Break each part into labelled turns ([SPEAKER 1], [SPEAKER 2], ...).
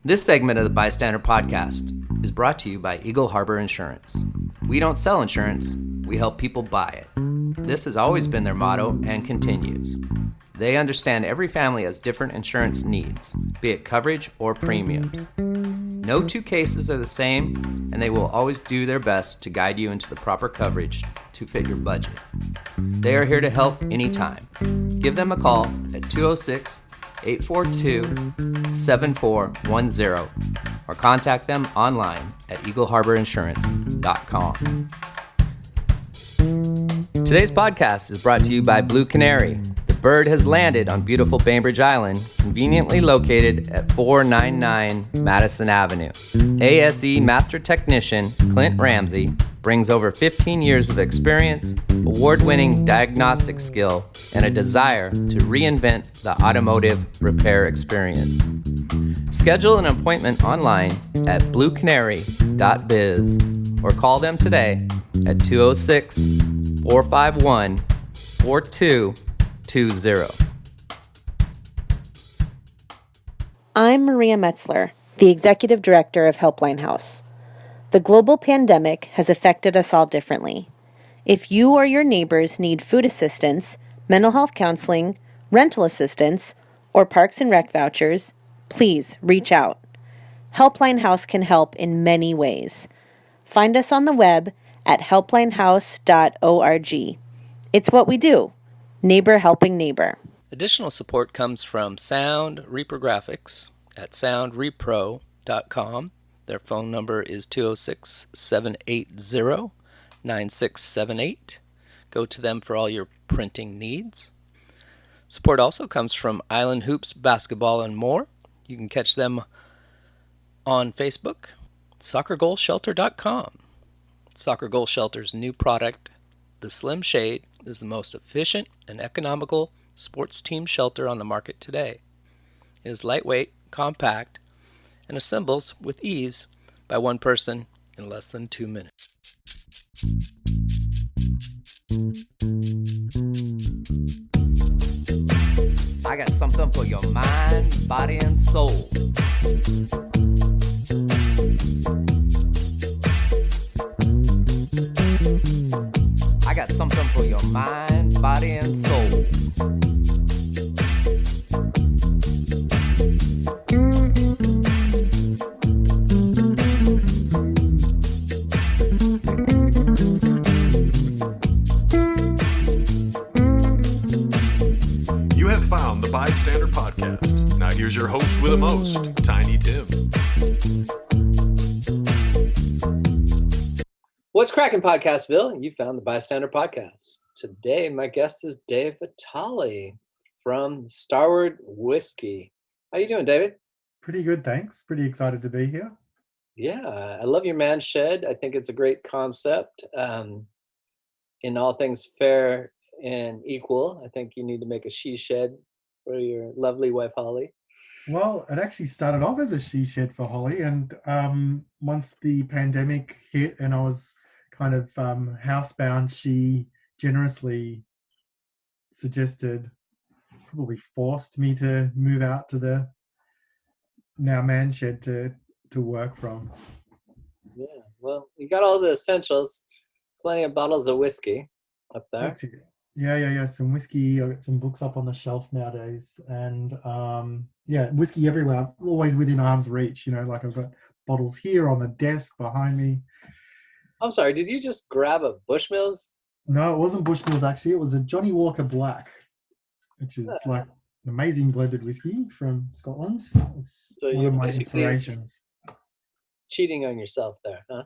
[SPEAKER 1] This segment of the Bystander Podcast is brought to you by Eagle Harbor Insurance. We don't sell insurance, we help people buy it. This has always been their motto and continues. They understand every family has different insurance needs, be it coverage or premiums. No two cases are the same, and they will always do their best to guide you into the proper coverage to fit your budget. They are here to help anytime. Give them a call at 206-842-7410 or contact them online at eagleharborinsurance.com. Today's podcast is brought to you by Blue Canary. The bird has landed on beautiful Bainbridge Island, conveniently located at 499 Madison Avenue. ASE Master Technician Clint Ramsey brings over 15 years of experience, award-winning diagnostic skill, and a desire to reinvent the automotive repair experience. Schedule an appointment online at bluecanary.biz or call them today at 206-451-4220.
[SPEAKER 2] I'm Maria Metzler, the Executive Director of Helpline House. The global pandemic has affected us all differently. If you or your neighbors need food assistance, mental health counseling, rental assistance, or Parks and Rec vouchers, please reach out. Helpline House can help in many ways. Find us on the web at helplinehouse.org. It's what we do. Neighbor helping neighbor.
[SPEAKER 1] Additional support comes from Sound Reprographics at soundrepro.com. Their phone number is 206-780-9678. Go to them for all your printing needs. Support also comes from Island Hoops Basketball and more. You can catch them on Facebook, soccergoalshelter.com. Soccer Goal Shelter's new product, the Slim Shade, is the most efficient and economical sports team shelter on the market today. It is lightweight, compact, and assembles with ease by one person in less than 2 minutes. I got something for your mind, body, and soul. I got something for your mind, body, and soul.
[SPEAKER 3] You have found the Bystander Podcast. Now here's your host with the most, Tiny Tim.
[SPEAKER 1] What's cracking, Podcastville? You found the Bystander Podcast. Today, my guest is Dave Vitale from Starward Whiskey. How you doing, David?
[SPEAKER 4] Pretty good, thanks. Pretty excited to be here.
[SPEAKER 1] Yeah, I love your man shed. I think it's a great concept. In all things fair and equal, I think you need to make a she shed for your lovely wife, Holly.
[SPEAKER 4] Well, it actually started off as a she shed for Holly, and once the pandemic hit and I was kind of housebound, she generously suggested, probably forced me to move out to the now man shed to work from.
[SPEAKER 1] Yeah, well, you got all the essentials, plenty of bottles of whiskey up there.
[SPEAKER 4] That's it. Yeah. Some whiskey. I got some books up on the shelf nowadays, and whiskey everywhere, always within arm's reach. Like I've got bottles here on the desk behind me.
[SPEAKER 1] I'm sorry, did you just grab a Bushmills?
[SPEAKER 4] No, it wasn't Bushmills actually. It was a Johnny Walker Black, which is like an amazing blended whiskey from Scotland. It's
[SPEAKER 1] So
[SPEAKER 4] one
[SPEAKER 1] you're
[SPEAKER 4] of my
[SPEAKER 1] basically
[SPEAKER 4] inspirations.
[SPEAKER 1] cheating on yourself there, huh?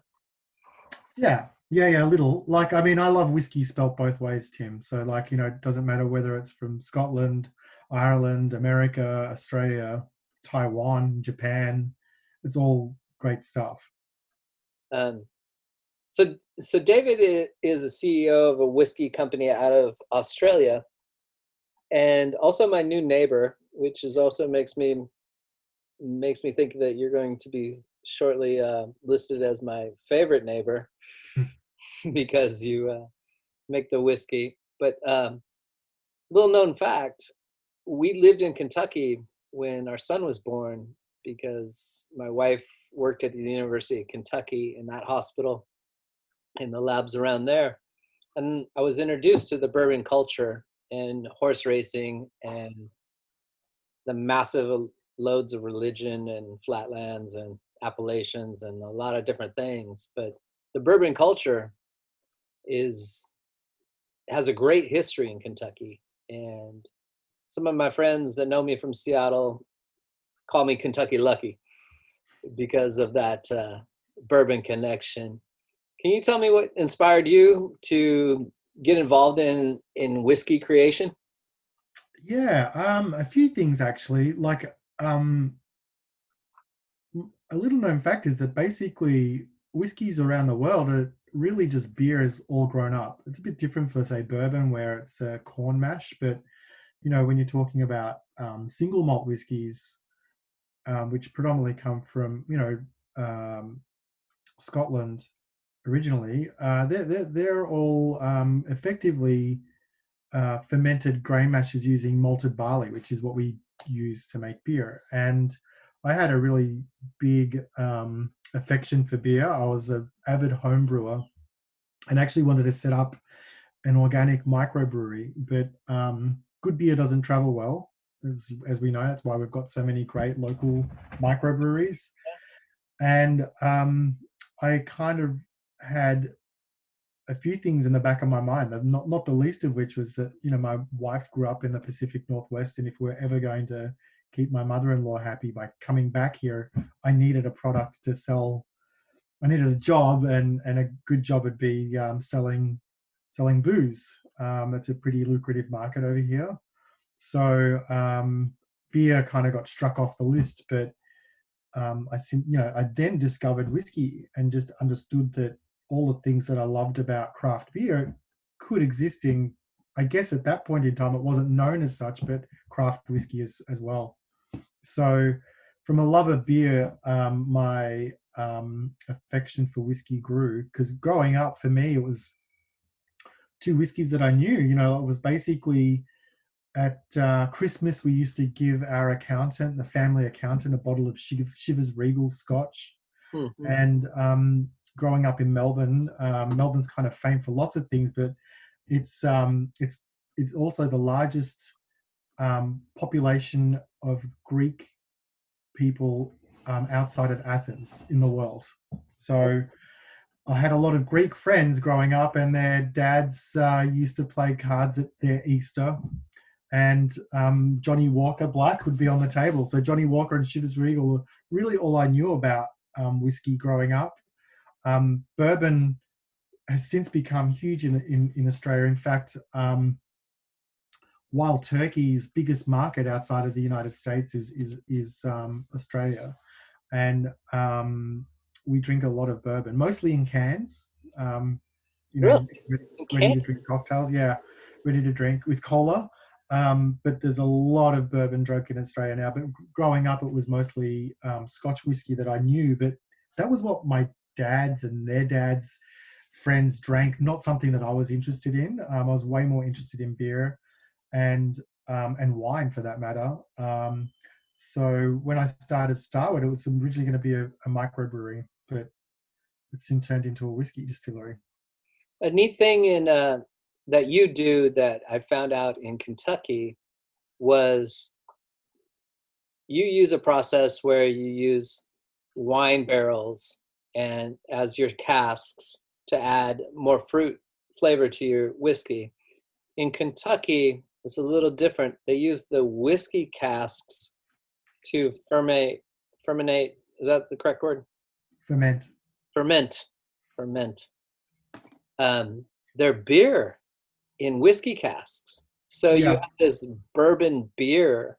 [SPEAKER 4] Yeah, a little. Like, I mean, I love whiskey spelt both ways, Tim. So, like, it doesn't matter whether it's from Scotland, Ireland, America, Australia, Taiwan, Japan. It's all great stuff.
[SPEAKER 1] So David is a CEO of a whiskey company out of Australia, and also my new neighbor, which is also makes me think that you're going to be shortly listed as my favorite neighbor because you make the whiskey. But little known fact, we lived in Kentucky when our son was born because my wife worked at the University of Kentucky in that hospital, in the labs around there. And I was introduced to the bourbon culture and horse racing and the massive loads of religion and flatlands and Appalachians and a lot of different things. But the bourbon culture has a great history in Kentucky. And some of my friends that know me from Seattle call me Kentucky Lucky because of that bourbon connection. Can you tell me what inspired you to get involved in whiskey creation?
[SPEAKER 4] Yeah, a few things actually. Like, a little known fact is that basically whiskeys around the world are really just beer is all grown up. It's a bit different for, say, bourbon, where it's a corn mash. But when you're talking about single malt whiskeys, which predominantly come from Scotland originally, they're all effectively fermented grain mashes using malted barley, which is what we use to make beer. And I had a really big affection for beer. I was an avid home brewer and actually wanted to set up an organic microbrewery, but good beer doesn't travel well, as we know. That's why we've got so many great local microbreweries. And I kind of had a few things in the back of my mind, not the least of which was that my wife grew up in the Pacific Northwest, and if we're ever going to keep my mother-in-law happy by coming back here, I needed a product to sell. I needed a job, and a good job would be selling booze. It's a pretty lucrative market over here. So beer kind of got struck off the list, but I then discovered whiskey and just understood that all the things that I loved about craft beer could exist in, I guess at that point in time, it wasn't known as such, but craft whiskey as well. So from a love of beer, my affection for whiskey grew, because growing up for me, it was two whiskeys that I knew. It was basically at Christmas, we used to give our accountant, the family accountant, a bottle of Chivas Regal Scotch. Mm-hmm. And growing up in Melbourne, Melbourne's kind of famed for lots of things, but it's also the largest population of Greek people outside of Athens in the world. So I had a lot of Greek friends growing up, and their dads used to play cards at their Easter. And Johnny Walker Black would be on the table. So Johnny Walker and Chivas Regal were really all I knew about whiskey growing up. Bourbon has since become huge in Australia. In fact, Wild Turkey's biggest market outside of the United States is Australia, and we drink a lot of bourbon, mostly in cans.
[SPEAKER 1] Really?
[SPEAKER 4] Ready to drink cocktails. Yeah, ready to drink with cola. But there's a lot of bourbon drunk in Australia now. But growing up, it was mostly Scotch whiskey that I knew. But that was what my dads and their dads' friends drank, not something that I was interested in. I was way more interested in beer and wine, for that matter. So when I started Starward, it was originally going to be a microbrewery, but it's soon turned into a whiskey distillery.
[SPEAKER 1] A neat thing that you do that I found out in Kentucky was you use a process where you use wine barrels and as your casks to add more fruit flavor to your whiskey. In Kentucky, it's a little different. They use the whiskey casks to ferment. Is that the correct word? Ferment. Their beer in whiskey casks. So you have this bourbon beer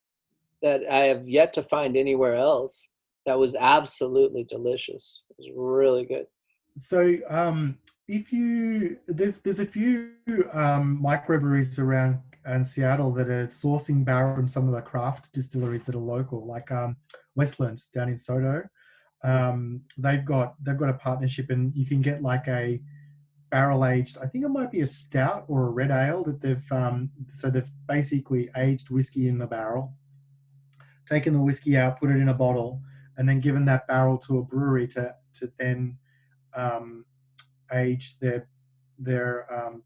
[SPEAKER 1] that I have yet to find anywhere else that was absolutely delicious. It was really good.
[SPEAKER 4] So there's a few microbreweries around in Seattle that are sourcing barrel from some of the craft distilleries that are local, like Westland down in Sodo. They've got a partnership, and you can get like a barrel aged, I think it might be a stout or a red ale that they've basically aged whiskey in the barrel, taken the whiskey out, put it in a bottle, and then given that barrel to a brewery to then age their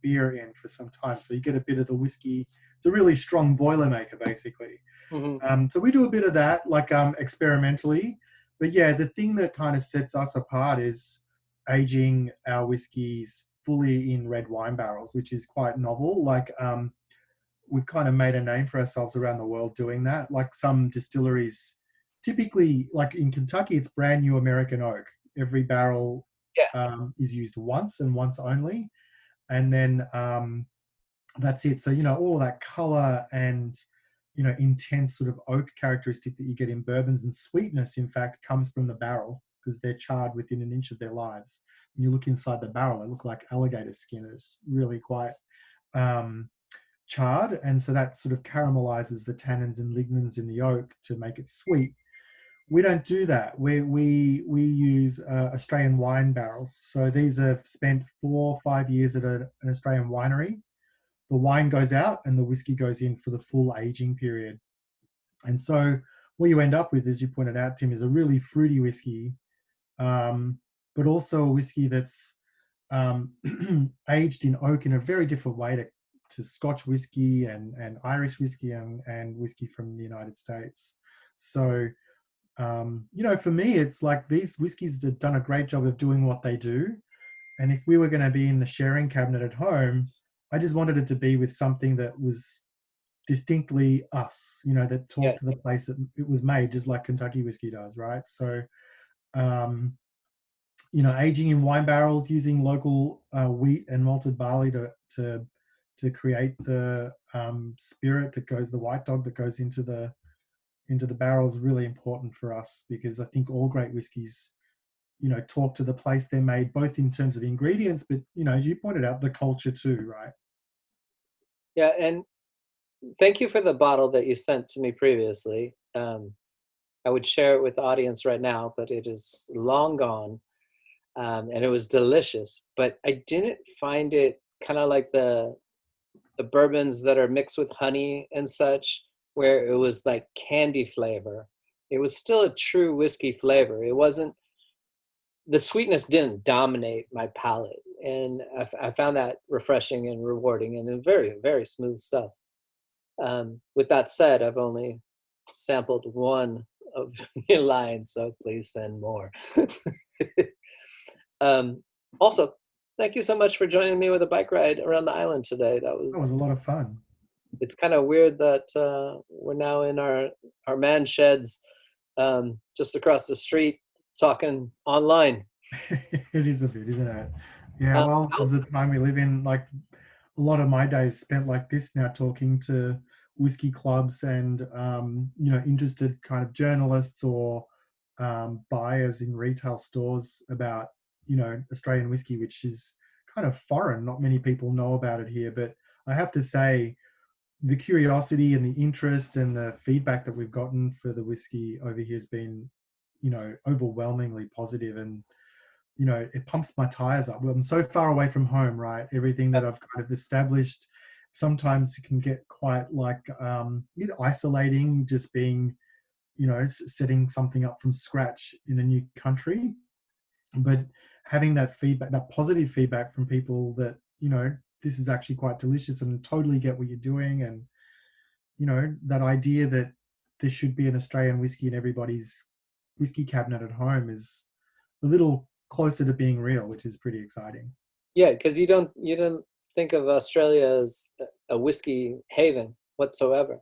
[SPEAKER 4] beer in for some time. So you get a bit of the whiskey. It's a really strong Boilermaker, basically. So we do a bit of that, like experimentally. But yeah, the thing that kind of sets us apart is aging our whiskeys fully in red wine barrels, which is quite novel. Like we've kind of made a name for ourselves around the world doing that. Like some distilleries, typically, like in Kentucky, it's brand new American oak. Every barrel is used once and once only. And then that's it. So, all of that color and, intense sort of oak characteristic that you get in bourbons, and sweetness, in fact, comes from the barrel because they're charred within an inch of their lives. When you look inside the barrel, they look like alligator skin. It's really quite charred. And so that sort of caramelizes the tannins and lignins in the oak to make it sweet. We don't do that. We use Australian wine barrels. So these have spent 4 or 5 years at an Australian winery. The wine goes out and the whiskey goes in for the full aging period. And so what you end up with, as you pointed out, Tim, is a really fruity whiskey, but also a whiskey that's aged in oak in a very different way to Scotch whiskey and Irish whiskey and whiskey from the United States. So, for me, it's like these whiskeys have done a great job of doing what they do. And if we were going to be in the sharing cabinet at home, I just wanted it to be with something that was distinctly us, that talked to the place that it was made, just like Kentucky whiskey does, right? So, aging in wine barrels, using local wheat and malted barley to create the spirit that goes, the white dog that goes into the barrel is really important for us, because I think all great whiskeys, talk to the place they're made, both in terms of ingredients, but, as you pointed out, the culture too, right?
[SPEAKER 5] Yeah, and thank you for the bottle that you sent to me previously. I would share it with the audience right now, but it is long gone, and it was delicious. But I didn't find it kind of like the bourbons that are mixed with honey and such, where it was like candy flavor. It was still a true whiskey flavor. It wasn't, the sweetness didn't dominate my palate. And I found that refreshing and rewarding, and very, very smooth stuff. With that said, I've only sampled one of your lines, so please send more. Also, thank you so much for joining me with a bike ride around the island today. That was
[SPEAKER 4] a lot of fun.
[SPEAKER 5] It's kind of weird that we're now in our man sheds just across the street talking online.
[SPEAKER 4] It is a bit, isn't it? Yeah, well, this is the time we live in. Like, a lot of my days spent like this now, talking to whiskey clubs and, interested kind of journalists or buyers in retail stores about, Australian whiskey, which is kind of foreign. Not many people know about it here, but I have to say, the curiosity and the interest and the feedback that we've gotten for the whiskey over here has been, overwhelmingly positive, and, it pumps my tires up. I'm so far away from home, right? Everything that I've kind of established, sometimes it can get quite like isolating, just being, setting something up from scratch in a new country. But having that feedback, that positive feedback from people that, this is actually quite delicious and totally get what you're doing. And, that idea that there should be an Australian whiskey in everybody's whiskey cabinet at home is a little closer to being real, which is pretty exciting.
[SPEAKER 5] Yeah, because you don't think of Australia as a whiskey haven whatsoever.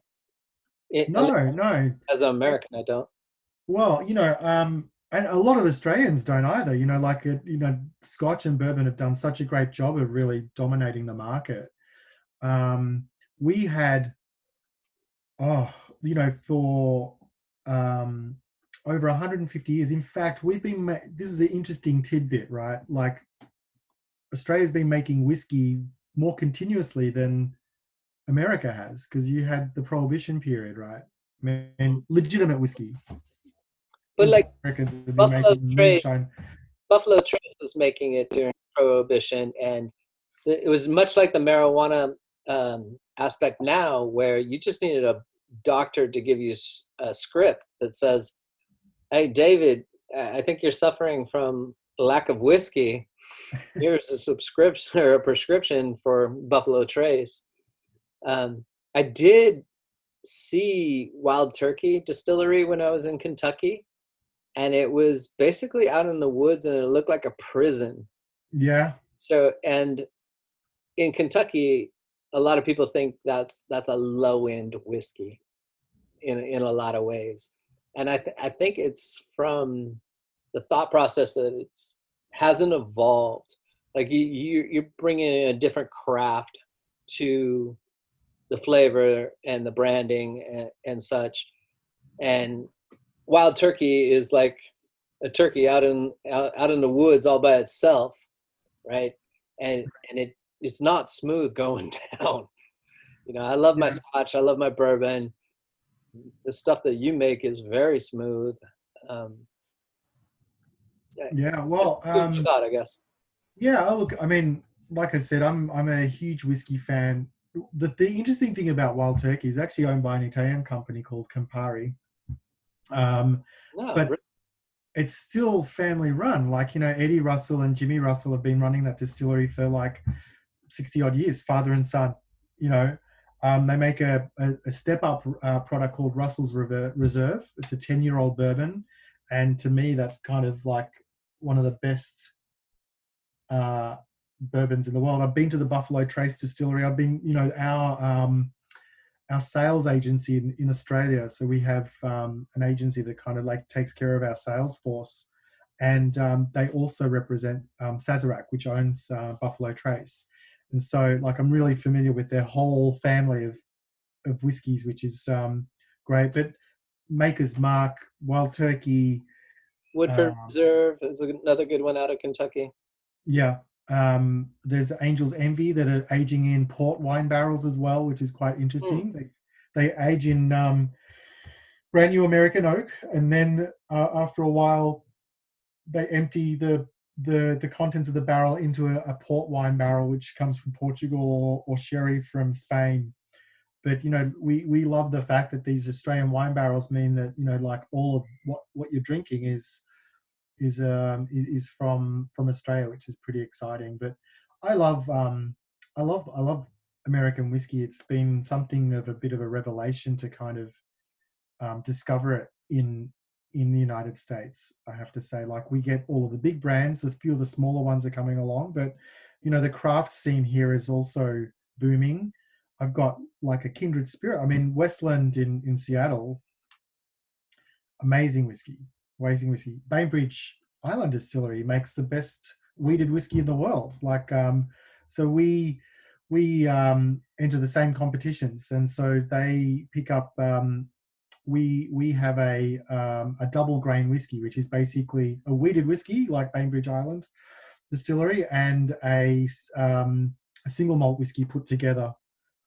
[SPEAKER 4] No.
[SPEAKER 5] As an American, I don't.
[SPEAKER 4] Well, and a lot of Australians don't either. Scotch and bourbon have done such a great job of really dominating the market. We had, for over 150 years. In fact, this is an interesting tidbit, right? Like, Australia's been making whiskey more continuously than America has, because you had the Prohibition period, right? And legitimate whiskey.
[SPEAKER 5] But like
[SPEAKER 4] Buffalo Trace
[SPEAKER 5] was making it during Prohibition, and it was much like the marijuana aspect now, where you just needed a doctor to give you a script that says, Hey, David, I think you're suffering from lack of whiskey. Here's a subscription or a prescription for Buffalo Trace. I did see Wild Turkey Distillery when I was in Kentucky, and it was basically out in the woods, and it looked like a prison.
[SPEAKER 4] Yeah.
[SPEAKER 5] So, and in Kentucky, a lot of people think that's a low end whiskey in a lot of ways, and I think it's from the thought process that it's hasn't evolved. Like you're bringing in a different craft to the flavor and the branding and such. And Wild Turkey is like a turkey out in the woods all by itself, right? And it's not smooth going down. You know, I love my scotch, I love my bourbon. The stuff that you make is very smooth.
[SPEAKER 4] Yeah. Well,
[SPEAKER 5] thought, I guess.
[SPEAKER 4] yeah. Look, I mean, like I said, I'm a huge whiskey fan. The interesting thing about Wild Turkey is actually owned by an Italian company called Campari. But it's still family run. Like, you know, Eddie Russell and Jimmy Russell have been running that distillery for like 60 odd years, father and son. You know, they make a step up product called Russell's Reserve. It's a 10-year-old bourbon. And to me, that's kind of like one of the best bourbons in the world. I've been to the Buffalo Trace Distillery. I've been, you know, our sales agency in Australia. So we have an agency that kind of like takes care of our sales force. And they also represent Sazerac, which owns Buffalo Trace. And so like I'm really familiar with their whole family of whiskies, which is great. But Maker's Mark, Wild Turkey.
[SPEAKER 5] Woodford Reserve is another good one out of Kentucky.
[SPEAKER 4] Yeah. There's Angel's Envy that are aging in port wine barrels as well, which is quite interesting. They age in brand new American oak, and then after a while, they empty the contents of the barrel into a port wine barrel, which comes from Portugal or sherry from Spain. But you know, we love the fact that these Australian wine barrels mean that, you know, like all of what you're drinking is from Australia, which is pretty exciting. But I love American whiskey. It's been something of a bit of a revelation to kind of discover it in the United States. I have to say, like, we get all of the big brands. There's a few of the smaller ones are coming along, but you know, the craft scene here is also booming. I've got like a kindred spirit. I mean, Westland in Seattle, amazing whiskey. Bainbridge Island Distillery makes the best weeded whiskey in the world. Like, so we enter the same competitions, and so they pick up. We have a double grain whiskey, which is basically a weeded whiskey like Bainbridge Island Distillery, and a single malt whiskey put together,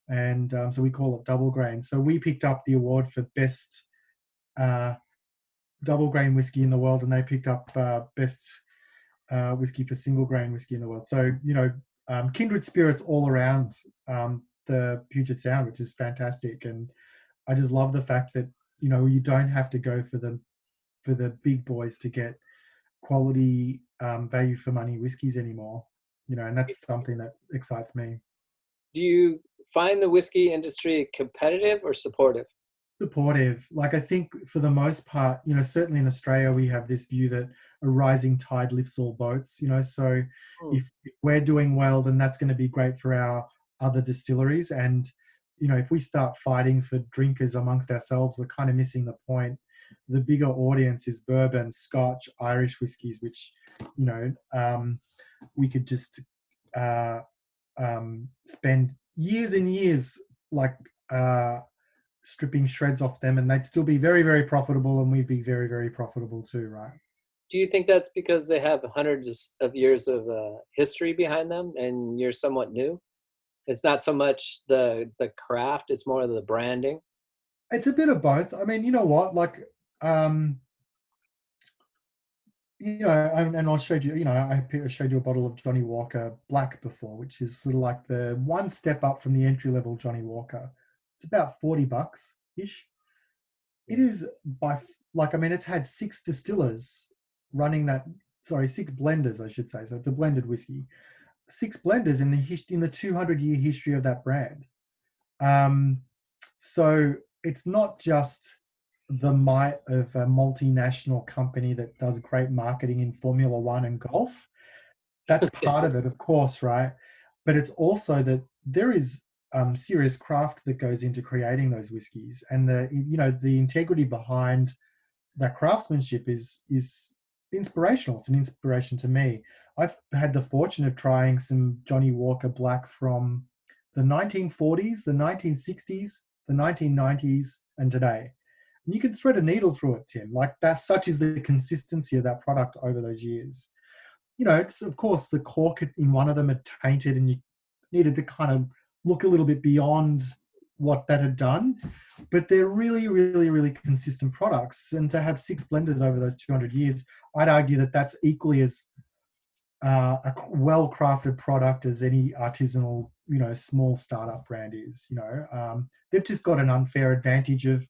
[SPEAKER 4] and so we call it double grain. So we picked up the award for best double grain whiskey in the world, and they picked up best whiskey for single grain whiskey in the world. So, you know, kindred spirits all around the Puget Sound, which is fantastic. And I just love the fact that, you know, you don't have to go for the big boys to get quality value for money whiskeys anymore, you know, and that's something that excites me.
[SPEAKER 5] Do you find the whiskey industry competitive or supportive?
[SPEAKER 4] Supportive. Like, I think for the most part, you know, certainly in Australia, we have this view that a rising tide lifts all boats, you know, so if we're doing well, then that's going to be great for our other distilleries. And, you know, if we start fighting for drinkers amongst ourselves, we're kind of missing the point. The bigger audience is bourbon, Scotch, Irish whiskies, which, you know, we could just spend years and years like stripping shreds off them, and they'd still be very, very profitable, and we'd be very, very profitable too, right?
[SPEAKER 5] Do you think that's because they have hundreds of years of history behind them and you're somewhat new? It's not so much the craft, it's more the branding?
[SPEAKER 4] It's a bit of both. I mean, you know what, like, you know, and I showed you, you know, I showed you a bottle of Johnny Walker Black before, which is sort of like the one step up from the entry-level Johnny Walker. It's about $40-ish. It is like, I mean, it's had 6 distillers running that, sorry, 6 blenders, I should say. So it's a blended whiskey. 6 blenders in the 200-year history of that brand. So it's not just the might of a multinational company that does great marketing in Formula One and golf. That's part of it, of course, right? But it's also that there is serious craft that goes into creating those whiskies, and the integrity behind that craftsmanship is inspirational. It's an inspiration to me. I've had the fortune of trying some Johnny Walker Black from the 1940s, the 1960s, the 1990s, and today. And you can thread a needle through it, Tim. Like, that's such is the consistency of that product over those years. It's, of course, the cork in one of them had tainted, and you needed to kind of look a little bit beyond what that had done. But they're really, really, really consistent products. And to have 6 blenders over those 200 years, I'd argue that that's equally as a well-crafted product as any artisanal, small startup brand is. They've just got an unfair advantage of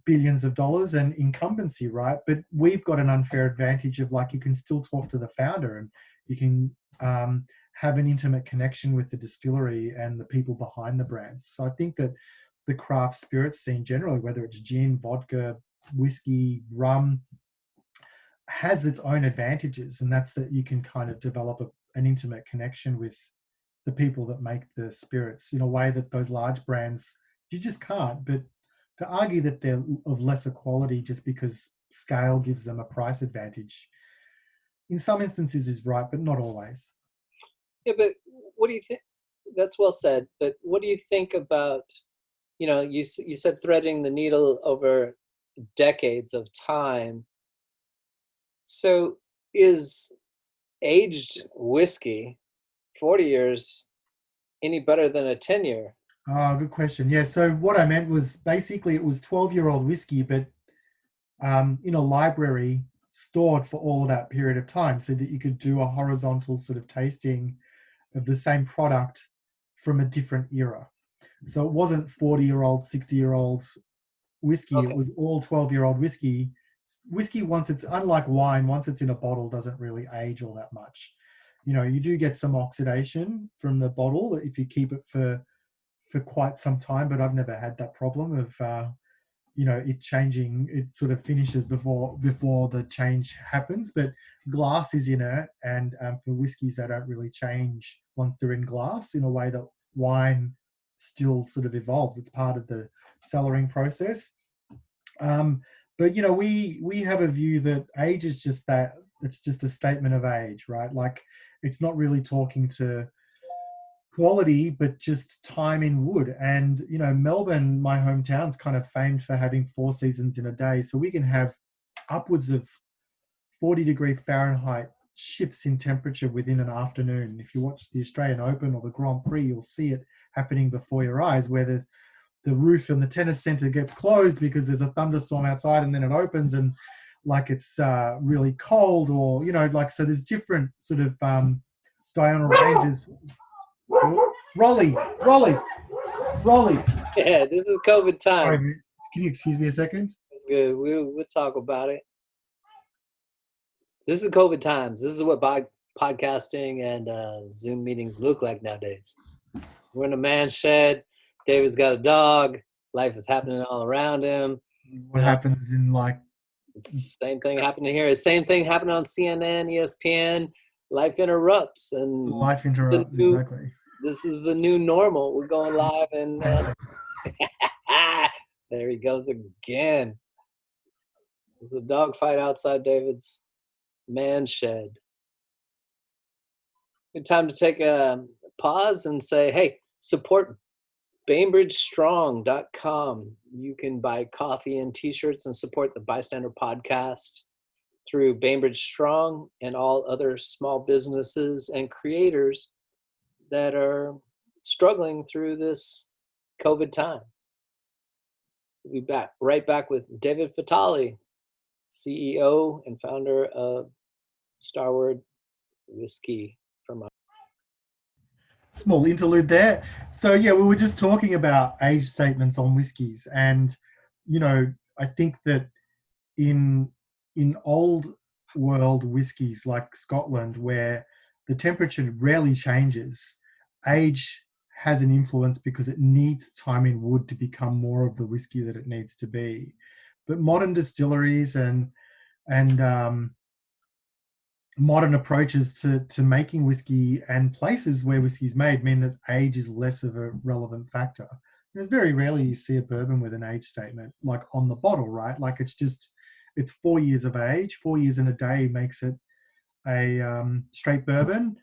[SPEAKER 4] billions of dollars and incumbency, right? But we've got an unfair advantage of, like, you can still talk to the founder, and you can have an intimate connection with the distillery and the people behind the brands. So I think that the craft spirit scene generally, whether it's gin, vodka, whiskey, rum, has its own advantages, and that's that you can kind of develop an intimate connection with the people that make the spirits in a way that those large brands, you just can't. But to argue that they're of lesser quality just because scale gives them a price advantage, in some instances is right, but not always.
[SPEAKER 5] Yeah, but what do you think? That's well said. But what do you think about, you said threading the needle over decades of time. So is aged whiskey, 40 years, any better than a 10-year?
[SPEAKER 4] Oh, good question. Yeah, so what I meant was basically it was 12-year-old whiskey, but in a library stored for all of that period of time, so that you could do a horizontal sort of tasting of the same product from a different era. So it wasn't 40-year-old, 60-year-old whiskey. Okay. It was all 12-year-old whiskey. Whiskey, once it's, unlike wine, once it's in a bottle, doesn't really age all that much. You do get some oxidation from the bottle if you keep it for quite some time, but I've never had that problem of it changing. It sort of finishes before the change happens. But glass is inert, and for whiskies, they don't really change once they're in glass in a way that wine still sort of evolves. It's part of the cellaring process. But we have a view that age is just that. It's just a statement of age, right? Like, it's not really talking to quality, but just time in wood. And Melbourne, my hometown's kind of famed for having 4 seasons in a day, so we can have upwards of 40-degree Fahrenheit shifts in temperature within an afternoon. If you watch the Australian Open or the Grand Prix, you'll see it happening before your eyes, where the roof in the tennis center gets closed because there's a thunderstorm outside, and then it opens, and like it's really cold, or so there's different sort of diurnal ranges. Rolly.
[SPEAKER 5] Yeah, this is COVID time.
[SPEAKER 4] Sorry, can you excuse me a second?
[SPEAKER 5] It's good. We'll talk about it. This is COVID times. This is what podcasting and Zoom meetings look like nowadays. We're in a man shed. David's got a dog. Life is happening all around him.
[SPEAKER 4] What happens in
[SPEAKER 5] it's the same thing happening here. The same thing happening on CNN, ESPN. Life interrupts.
[SPEAKER 4] Exactly.
[SPEAKER 5] This is the new normal. We're going live, and there he goes again. There's a dog fight outside David's man shed. Good time to take a pause and say, hey, support BainbridgeStrong.com. You can buy coffee and t-shirts and support the BISTANDER Podcast through Bainbridge Strong and all other small businesses and creators that are struggling through this COVID time. We'll be right back with David Vitale, CEO and founder of Starward Whiskey.
[SPEAKER 4] Small interlude there. So yeah, we were just talking about age statements on whiskies, and I think that in old world whiskies like Scotland, where the temperature rarely changes, age has an influence because it needs time in wood to become more of the whiskey that it needs to be. But modern distilleries and modern approaches to making whiskey and places where whiskey is made mean that age is less of a relevant factor. There's very rarely you see a bourbon with an age statement like on the bottle, right? Like it's 4 years of age. 4 years and a day makes it a straight bourbon.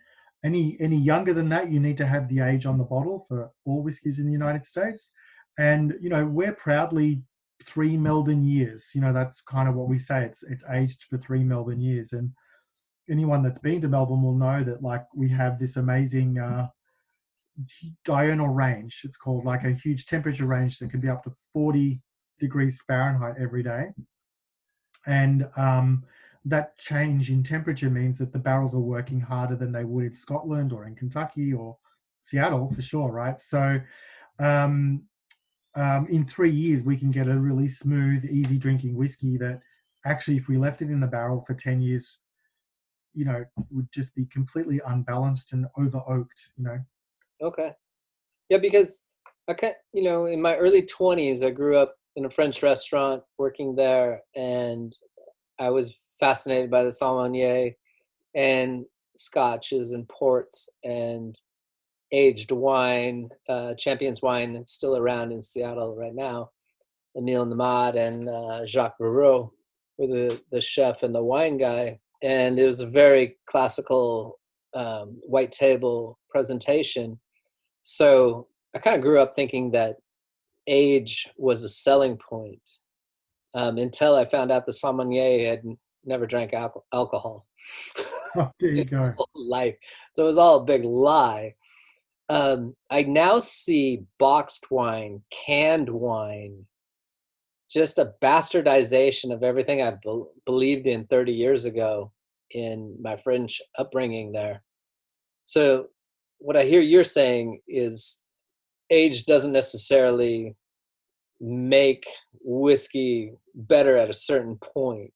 [SPEAKER 4] Any younger than that, you need to have the age on the bottle for all whiskies in the United States. And we're proudly 3 Melbourne years. That's kind of what we say. It's aged for 3 Melbourne years. And anyone that's been to Melbourne will know that like we have this amazing diurnal range. It's called, like a huge temperature range that can be up to 40 degrees Fahrenheit every day. And that change in temperature means that the barrels are working harder than they would in Scotland or in Kentucky or Seattle for sure, right? So in 3 years, we can get a really smooth, easy drinking whiskey that actually, if we left it in the barrel for 10 years, would just be completely unbalanced and over oaked.
[SPEAKER 5] Okay. Yeah, because in my early 20s, I grew up in a French restaurant working there, and I was fascinated by the sommelier and scotches and ports and aged wine. Champions Wine is still around in Seattle right now. Emile Namad and Jacques Barreau were the chef and the wine guy. And it was a very classical white table presentation. So I kind of grew up thinking that age was a selling point until I found out the sommelier had never drank alcohol.
[SPEAKER 4] Oh, there you go.
[SPEAKER 5] Life. So it was all a big lie. I now see boxed wine, canned wine, just a bastardization of everything I believed in 30 years ago in my French upbringing there. So what I hear you're saying is age doesn't necessarily make whiskey better at a certain point.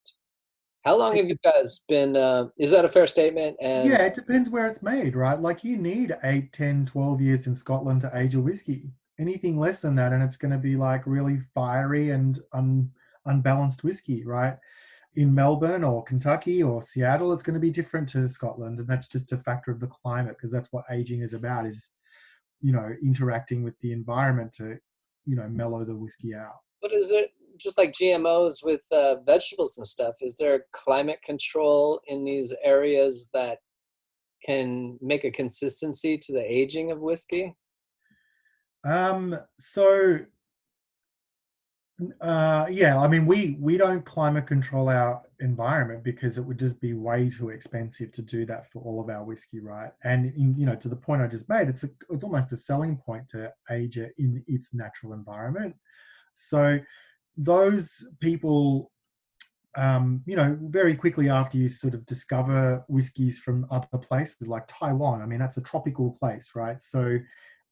[SPEAKER 5] How long have you guys been, is that a fair statement? And
[SPEAKER 4] yeah, it depends where it's made, right? Like you need 8, 10, 12 years in Scotland to age a whiskey. Anything less than that, and it's going to be like really fiery and unbalanced whiskey, right? In Melbourne or Kentucky or Seattle, it's going to be different to Scotland. And that's just a factor of the climate, because that's what aging is about, is, interacting with the environment to, mellow the whiskey out.
[SPEAKER 5] But is it just like GMOs with vegetables and stuff? Is there climate control in these areas that can make a consistency to the aging of whiskey?
[SPEAKER 4] Yeah, I mean, we don't climate control our environment because it would just be way too expensive to do that for all of our whiskey, right? And to the point I just made, it's almost a selling point to age it in its natural environment. So those people, very quickly after you sort of discover whiskies from other places like Taiwan, I mean, that's a tropical place, right? So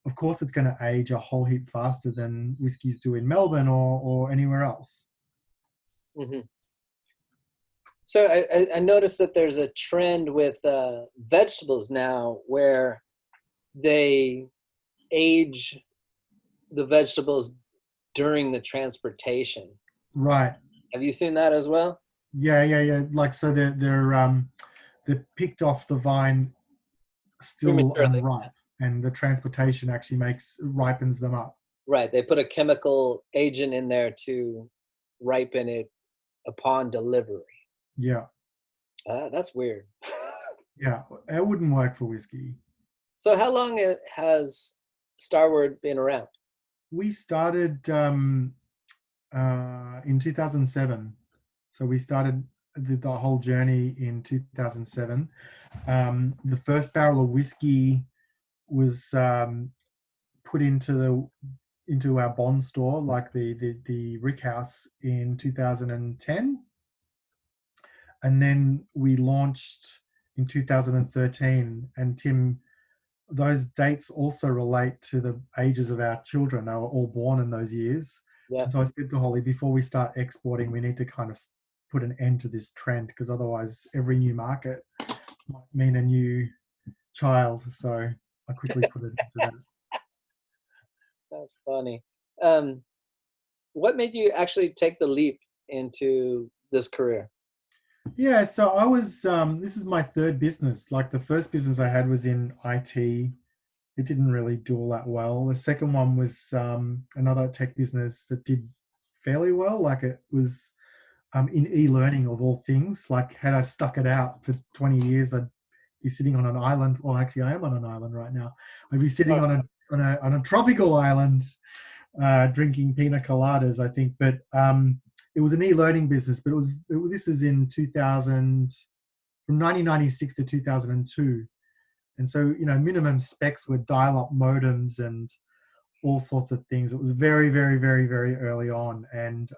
[SPEAKER 4] of course it's going to age a whole heap faster than whiskies do in Melbourne or anywhere else.
[SPEAKER 5] Mm-hmm. So I noticed that there's a trend with vegetables now where they age the vegetables during the transportation.
[SPEAKER 4] Right.
[SPEAKER 5] Have you seen that as well?
[SPEAKER 4] Yeah. Like, so they're picked off the vine still unripe, and the transportation actually ripens them up.
[SPEAKER 5] Right. They put a chemical agent in there to ripen it upon delivery.
[SPEAKER 4] Yeah.
[SPEAKER 5] That's weird.
[SPEAKER 4] Yeah, it wouldn't work for whiskey.
[SPEAKER 5] So how long has Starward been around?
[SPEAKER 4] We started in 2007. So we started the whole journey in 2007. The first barrel of whiskey was put into our bond store, like the Rick House, in 2010. And then we launched in 2013. And Tim, those dates also relate to the ages of our children. They were all born in those years.
[SPEAKER 5] Yeah.
[SPEAKER 4] And so I said to Holly, before we start exporting, we need to kind of put an end to this trend, because otherwise every new market might mean a new child. So I quickly put it into that.
[SPEAKER 5] That's funny. What made you actually take the leap into this career?
[SPEAKER 4] Yeah, so I was, this is my third business. Like the first business I had was in IT. It didn't really do all that well. The second one was another tech business that did fairly well. Like it was in e-learning of all things. Like had I stuck it out for 20 years, I'd be sitting on an island. Well, actually, I am on an island right now. I'd be sitting on a tropical island, drinking pina coladas, I think. But it was an e-learning business. But this was in 2000, from 1996 to 2002. And so, minimum specs were dial-up modems and all sorts of things. It was very, very, very, very early on. And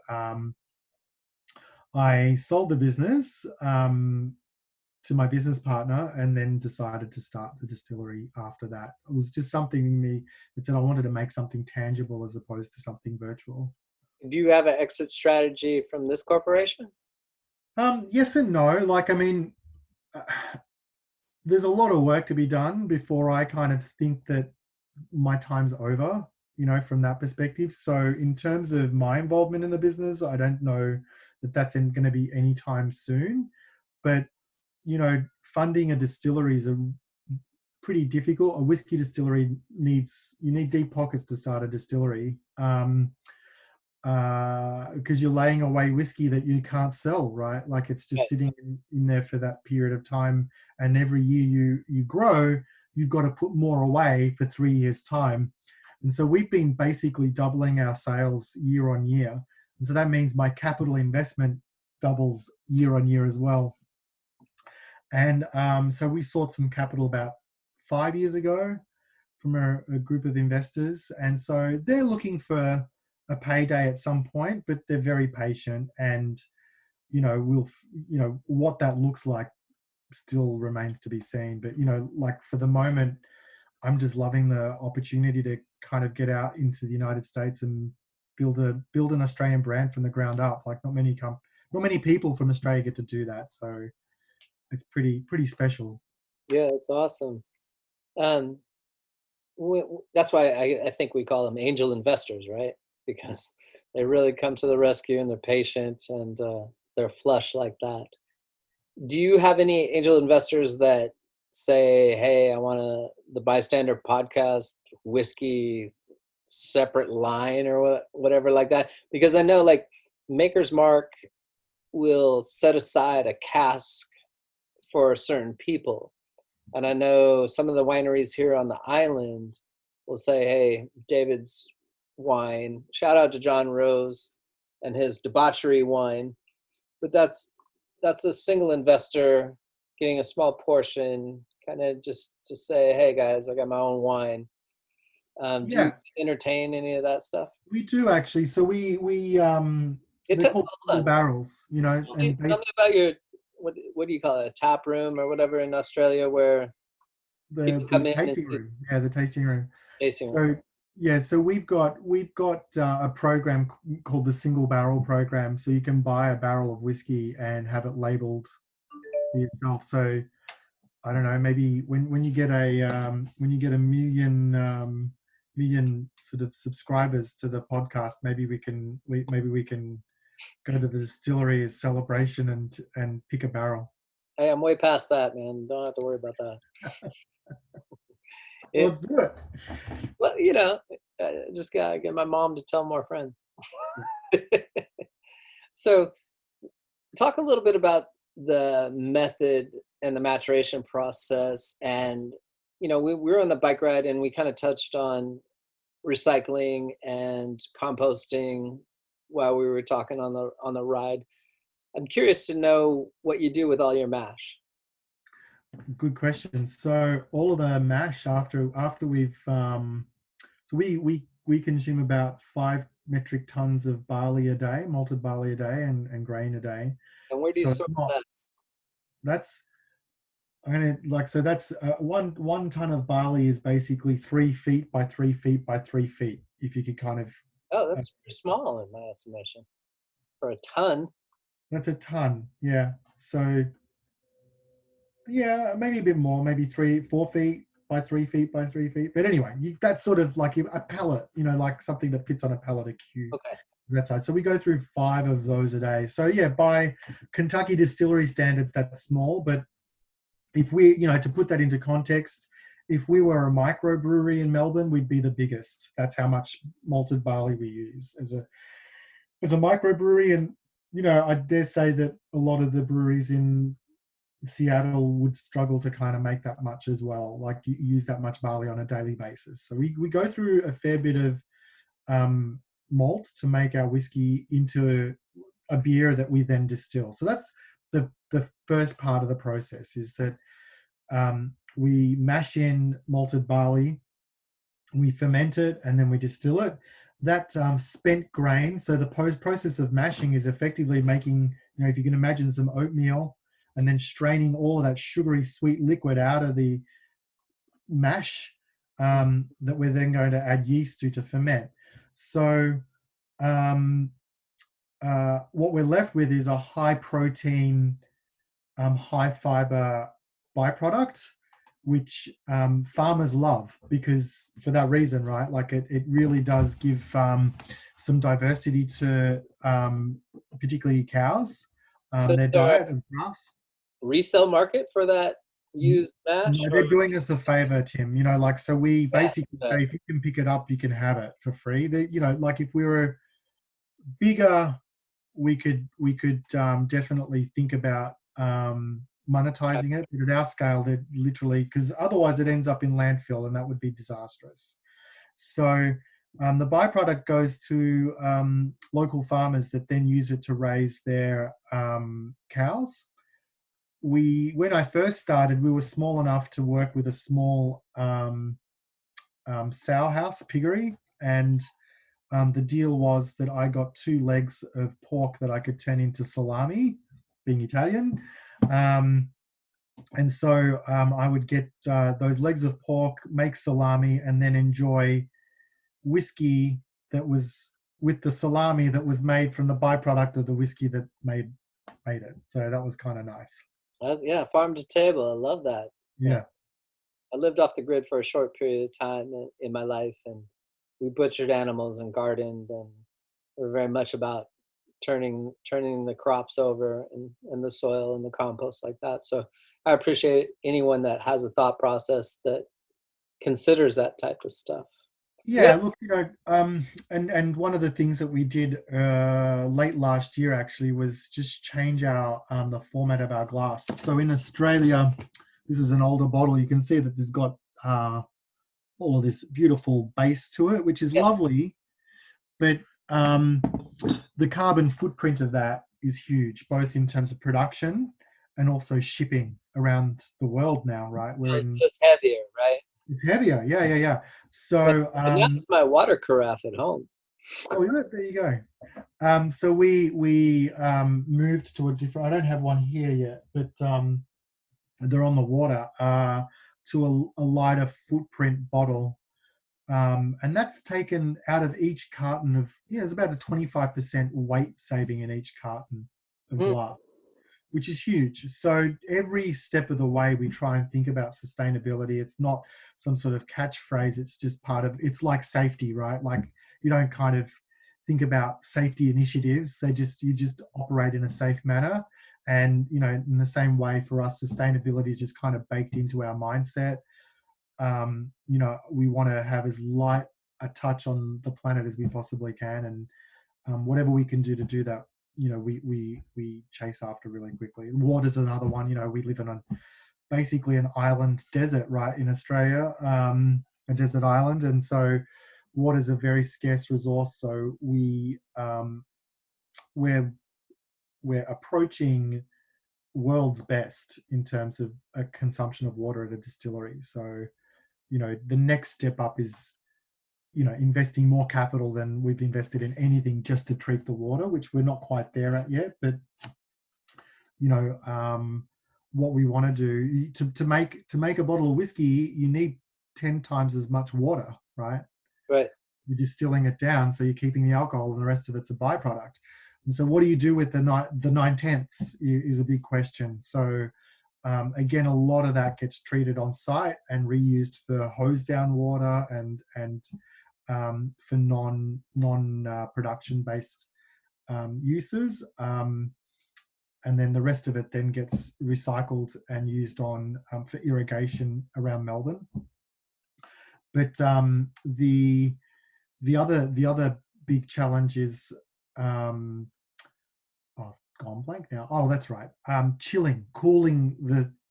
[SPEAKER 4] I sold the business to my business partner and then decided to start the distillery after that. It was just something in me that said I wanted to make something tangible as opposed to something virtual.
[SPEAKER 5] Do you have an exit strategy from this corporation?
[SPEAKER 4] Yes and no. Like, I mean, there's a lot of work to be done before I kind of think that my time's over, from that perspective. So in terms of my involvement in the business, I don't know that that's going to be anytime soon. But, funding a distillery is pretty difficult. A whiskey distillery you need deep pockets to start a distillery. Because you're laying away whiskey that you can't sell, right? Like it's just sitting in there for that period of time. And every year you grow, you've got to put more away for 3 years' time. And so we've been basically doubling our sales year on year. And so that means my capital investment doubles year on year as well. And so we sought some capital about 5 years ago from a group of investors. And so they're looking for a payday at some point, but they're very patient, and what that looks like still remains to be seen. But like for the moment, I'm just loving the opportunity to kind of get out into the United States and build an Australian brand from the ground up. Like not many people from Australia get to do that, so it's pretty special.
[SPEAKER 5] Yeah, that's awesome. That's why I think we call them angel investors, right? Because they really come to the rescue and they're patient and they're flush like that. Do you have any angel investors that say, hey, I want the Bystander Podcast whiskey separate line or whatever like that? Because I know like Maker's Mark will set aside a cask for certain people. And I know some of the wineries here on the island will say, hey, David's wine, shout out to John Rose and his debauchery wine. But that's a single investor getting a small portion, kind of just to say, hey guys, I got my own wine. Do you entertain any of that stuff?
[SPEAKER 4] We do actually. So we they're called single barrels,
[SPEAKER 5] Tell me about your what do you call it, a tap room or whatever in Australia where
[SPEAKER 4] the tasting room. Yeah, the tasting room.
[SPEAKER 5] Tasting room.
[SPEAKER 4] So we've got a program called the Single Barrel Program. So you can buy a barrel of whiskey and have it labeled for yourself. So I don't know, maybe when you get a million sort of subscribers to the podcast, maybe we can go to the distillery as celebration and pick a barrel.
[SPEAKER 5] Hey, I'm way past that, man. Don't have to worry about that.
[SPEAKER 4] Let's do it.
[SPEAKER 5] Well, just gotta get my mom to tell more friends. So talk a little bit about the method and the maturation process. And, we were on the bike ride and we kind of touched on recycling and composting while we were talking on the ride. I'm curious to know what you do with all your mash.
[SPEAKER 4] Good question. So all of the mash after we've so we consume about 5 metric tons of barley a day, malted barley a day, and grain a day.
[SPEAKER 5] And where do you source that?
[SPEAKER 4] That's that's 1 ton of barley is basically 3 feet by 3 feet by 3 feet. If you could kind of
[SPEAKER 5] that's pretty small in my estimation for a ton.
[SPEAKER 4] That's a ton. Yeah. So yeah, maybe a bit more, maybe 4 feet by 3 feet by 3 feet. But anyway, that's sort of like a pallet, like something that fits on a pallet, a cube.
[SPEAKER 5] Okay.
[SPEAKER 4] That size. So we go through 5 of those a day. So yeah, by Kentucky distillery standards, that's small. But if we, to put that into context, if we were a microbrewery in Melbourne, we'd be the biggest. That's how much malted barley we use as a microbrewery. And I dare say that a lot of the breweries in Seattle would struggle to kind of make that much as well, like use that much barley on a daily basis. So we go through a fair bit of malt to make our whiskey into a beer that we then distill. So that's the first part of the process, is that we mash in malted barley, we ferment it, and then we distill it. That spent grain, so the process of mashing is effectively making, if you can imagine some oatmeal, and then straining all of that sugary sweet liquid out of the mash that we're then going to add yeast to ferment. So what we're left with is a high protein, high fiber byproduct, which farmers love, because for that reason, right? Like it really does give some diversity to particularly cows, their diet of grass.
[SPEAKER 5] Resale market for that used mash?
[SPEAKER 4] No, they're doing us a favor, Tim. So we basically say, if you can pick it up, you can have it for free. Like if we were bigger, we could definitely think about monetizing it. But at our scale, they're literally, because otherwise it ends up in landfill, and that would be disastrous. So the byproduct goes to local farmers that then use it to raise their cows. When I first started, we were small enough to work with a small sow house piggery, and the deal was that I got 2 legs of pork that I could turn into salami, being Italian. And so I would get those legs of pork, make salami, and then enjoy whiskey that was with the salami that was made from the byproduct of the whiskey that made it. So that was kind of nice.
[SPEAKER 5] Yeah, farm to table. I love that.
[SPEAKER 4] Yeah.
[SPEAKER 5] I lived off the grid for a short period of time in my life, and we butchered animals and gardened, and we're very much about turning the crops over and the soil and the compost like that. So I appreciate anyone that has a thought process that considers that type of stuff.
[SPEAKER 4] Yeah, look, and one of the things that we did late last year actually was just change our the format of our glass. So in Australia, this is an older bottle. You can see that there's got all of this beautiful base to it, which is lovely, but the carbon footprint of that is huge, both in terms of production and also shipping around the world now, right?
[SPEAKER 5] It's just heavier, right?
[SPEAKER 4] It's heavier, yeah. So
[SPEAKER 5] that's my water carafe at home.
[SPEAKER 4] Oh, yeah, there you go. So we moved to a different. I don't have one here yet, but they're on the water, to a lighter footprint bottle, and that's taken out of each carton of. Yeah, it's about a 25% weight saving in each carton of glass, which is huge. So every step of the way, we try and think about sustainability. It's not some sort of catchphrase. It's just part of. It's like safety, right? Like you don't kind of think about safety initiatives. You just operate in a safe manner. And, in the same way for us, sustainability is just kind of baked into our mindset. We want to have as light a touch on the planet as we possibly can. And whatever we can do to do that, we chase after really quickly. Water's another one. We live in basically an island desert, right, in Australia, a desert island. And so water is a very scarce resource. So we're approaching world's best in terms of a consumption of water at a distillery. So, the next step up is, investing more capital than we've invested in anything just to treat the water, which we're not quite there at yet. But, what we want to do to make a bottle of whiskey, you need 10 times as much water, right?
[SPEAKER 5] Right.
[SPEAKER 4] You're distilling it down, so you're keeping the alcohol, and the rest of it's a byproduct. And so what do you do with the 9/10 is a big question. So again, a lot of that gets treated on site and reused for hose down water and for non production based uses. And then the rest of it then gets recycled and used on for irrigation around Melbourne. But the other big challenge is I've gone blank now. Oh, that's right. Cooling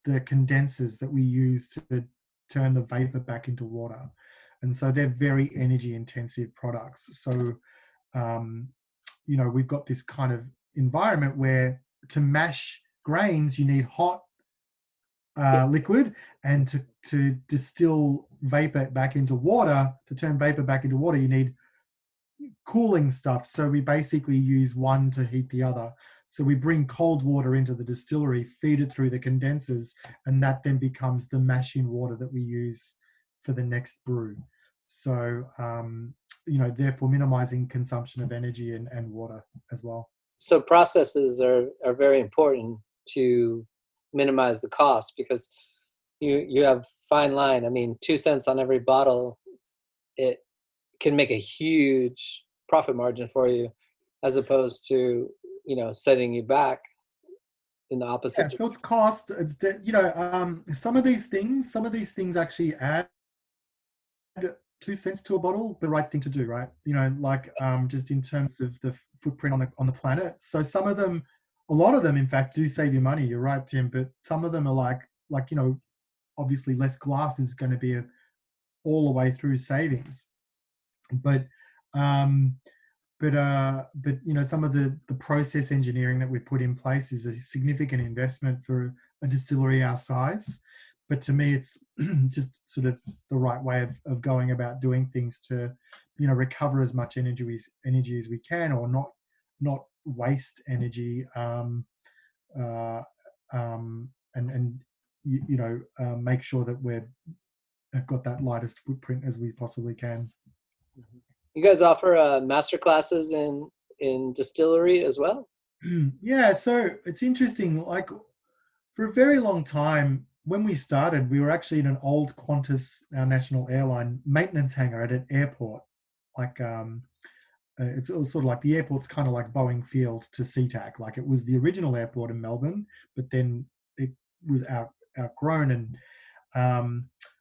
[SPEAKER 4] the condensers that we use to turn the vapor back into water, and so they're very energy intensive products. So we've got this kind of environment where to mash grains you need hot liquid, and to distill vapor back into water, to turn vapor back into water, you need cooling stuff. So we basically use one to heat the other. So we bring cold water into the distillery, feed it through the condensers, and that then becomes the mash-in water that we use for the next brew. So therefore minimizing consumption of energy and water as well.
[SPEAKER 5] So processes are very important to minimize the cost, because you have fine line. I mean, 2 cents on every bottle, it can make a huge profit margin for you, as opposed to setting you back in the opposite.
[SPEAKER 4] Yeah, so it's cost. It's some of these things actually add 2 cents to a bottle, the right thing to do, right? Just in terms of the footprint on the planet. So some of them, a lot of them, in fact, do save you money. You're right, Tim. But some of them are like obviously less glass is going to be all the way through savings. But some of the process engineering that we put in place is a significant investment for a distillery our size. But to me, it's just sort of the right way of going about doing things to, recover as much energy as we can, or not waste energy, and make sure that we've got that lightest footprint as we possibly can.
[SPEAKER 5] You guys offer master classes in distillery as well?
[SPEAKER 4] Yeah, so it's interesting. Like, for a very long time, when we started, we were actually in an old Qantas, our national airline, maintenance hangar at an airport. It was sort of like the airport's kind of like Boeing Field to SeaTac. Like, it was the original airport in Melbourne, but then it was outgrown, and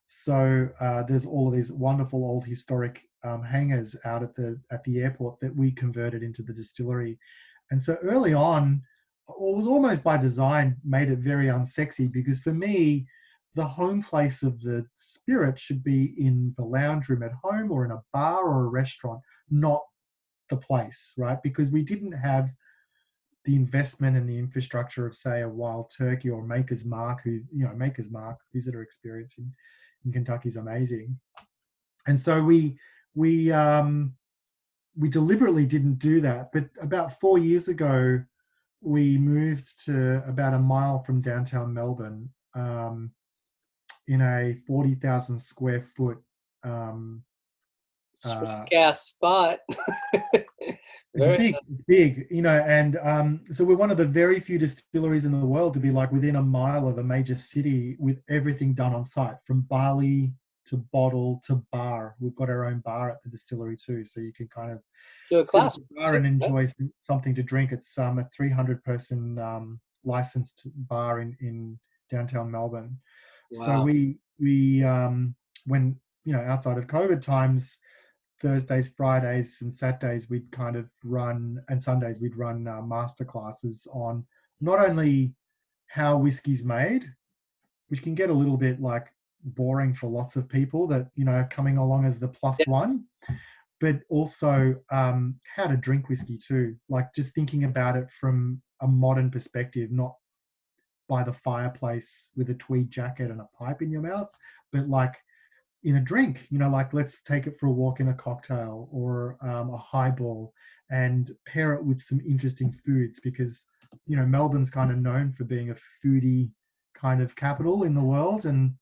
[SPEAKER 4] so there's all of these wonderful old historic hangars out at the airport that we converted into the distillery. And so early on, it was almost by design made it very unsexy, because for me, the home place of the spirit should be in the lounge room at home, or in a bar or a restaurant, not the place, right? Because we didn't have the investment and the infrastructure of, say, a Wild Turkey or Maker's Mark, Maker's Mark visitor experience in Kentucky is amazing. And so we deliberately didn't do that. But about 4 years ago, we moved to about a mile from downtown Melbourne, in a 40,000 square foot
[SPEAKER 5] gas spot.
[SPEAKER 4] It's big, and so we're one of the very few distilleries in the world to be like within a mile of a major city, with everything done on site, from barley to bottle to bar. We've got our own bar at the distillery too, so you can kind of
[SPEAKER 5] do a class
[SPEAKER 4] bar and enjoy something to drink. It's a 300-person licensed bar in downtown Melbourne. Wow. So we when outside of COVID times, Thursdays, Fridays, and Saturdays we'd kind of run, and Sundays we'd run master classes on not only how whiskey's made, which can get a little bit like boring for lots of people that coming along as the plus one, but also how to drink whiskey too, like just thinking about it from a modern perspective, not by the fireplace with a tweed jacket and a pipe in your mouth, but like in a drink, like let's take it for a walk in a cocktail or a highball, and pair it with some interesting foods, because Melbourne's kind of known for being a foodie kind of capital in the world. And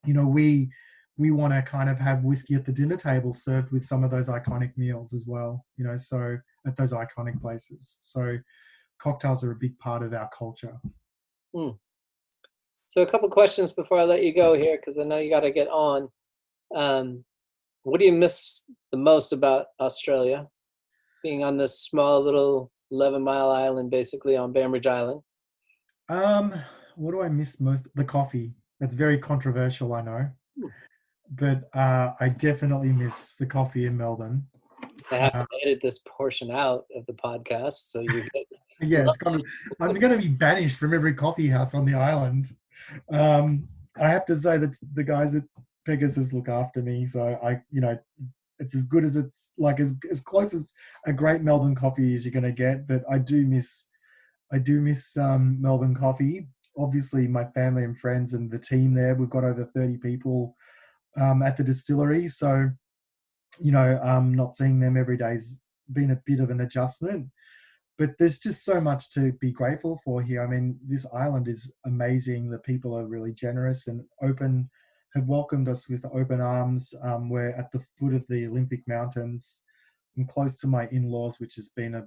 [SPEAKER 4] we we want to kind of have whiskey at the dinner table served with some of those iconic meals as well, so at those iconic places. So cocktails are a big part of our culture.
[SPEAKER 5] So a couple questions before I let you go here, because I know you got to get on. What do you miss the most about Australia, being on this small little 11-mile island, basically on Bainbridge Island?
[SPEAKER 4] What do I miss most? The coffee. That's very controversial, I know. But I definitely miss the coffee in Melbourne.
[SPEAKER 5] I have to edit this portion out of the podcast, so you get...
[SPEAKER 4] Yeah, I'm going to be banished from every coffee house on the island. I have to say that the guys at Pegasus look after me, so it's as good as it's like as close as a great Melbourne coffee as you're going to get. But I do miss Melbourne coffee. Obviously, my family and friends and the team there. We've got over 30 people at the distillery, so not seeing them every day's been a bit of an adjustment. But there's just so much to be grateful for here. I mean, this island is amazing. The people are really generous and open, have welcomed us with open arms. We're at the foot of the Olympic Mountains. I'm close to my in-laws, which has been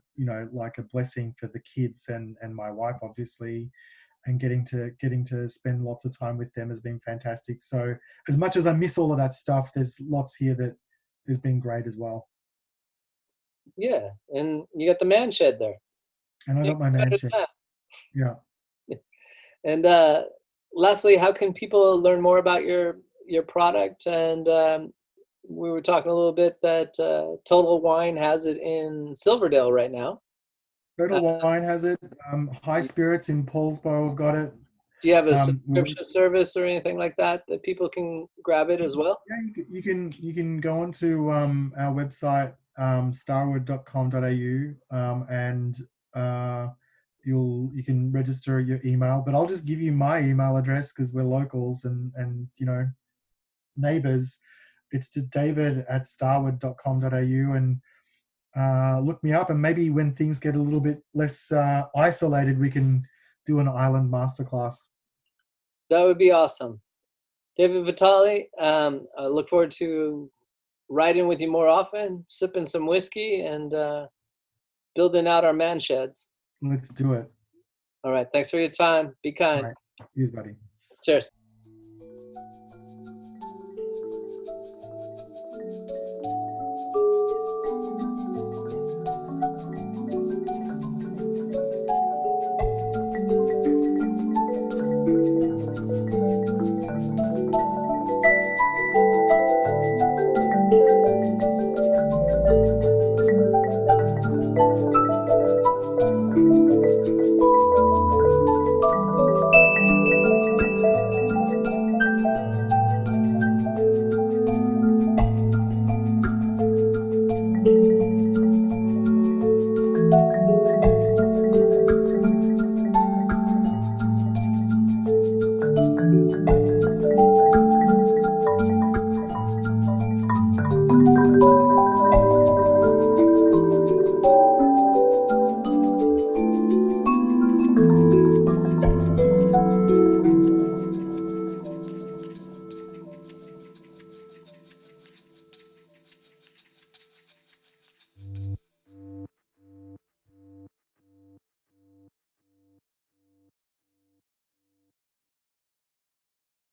[SPEAKER 4] like a blessing for the kids and my wife, obviously. And getting to spend lots of time with them has been fantastic. So as much as I miss all of that stuff, there's lots here that has been great as well.
[SPEAKER 5] Yeah, and you got the man shed there.
[SPEAKER 4] And I got my man shed. Yeah.
[SPEAKER 5] And lastly, how can people learn more about your product? And we were talking a little bit that Total Wine has it in Silverdale right now.
[SPEAKER 4] Total Wine has it. High Spirits in Paulsbo have got it.
[SPEAKER 5] Do you have a subscription service or anything like that people can grab it as well?
[SPEAKER 4] Yeah, you can go onto our website, starward.com.au, and you can register your email. But I'll just give you my email address because we're locals and neighbours. It's just david@starward.com.au, and look me up, and maybe when things get a little bit less isolated, we can do an island masterclass.
[SPEAKER 5] That would be awesome. David Vitale, I look forward to riding with you more often, sipping some whiskey, and building out our man sheds.
[SPEAKER 4] Let's do it.
[SPEAKER 5] All right. Thanks for your time. Be kind.
[SPEAKER 4] All right. Cheers, buddy.
[SPEAKER 5] Cheers.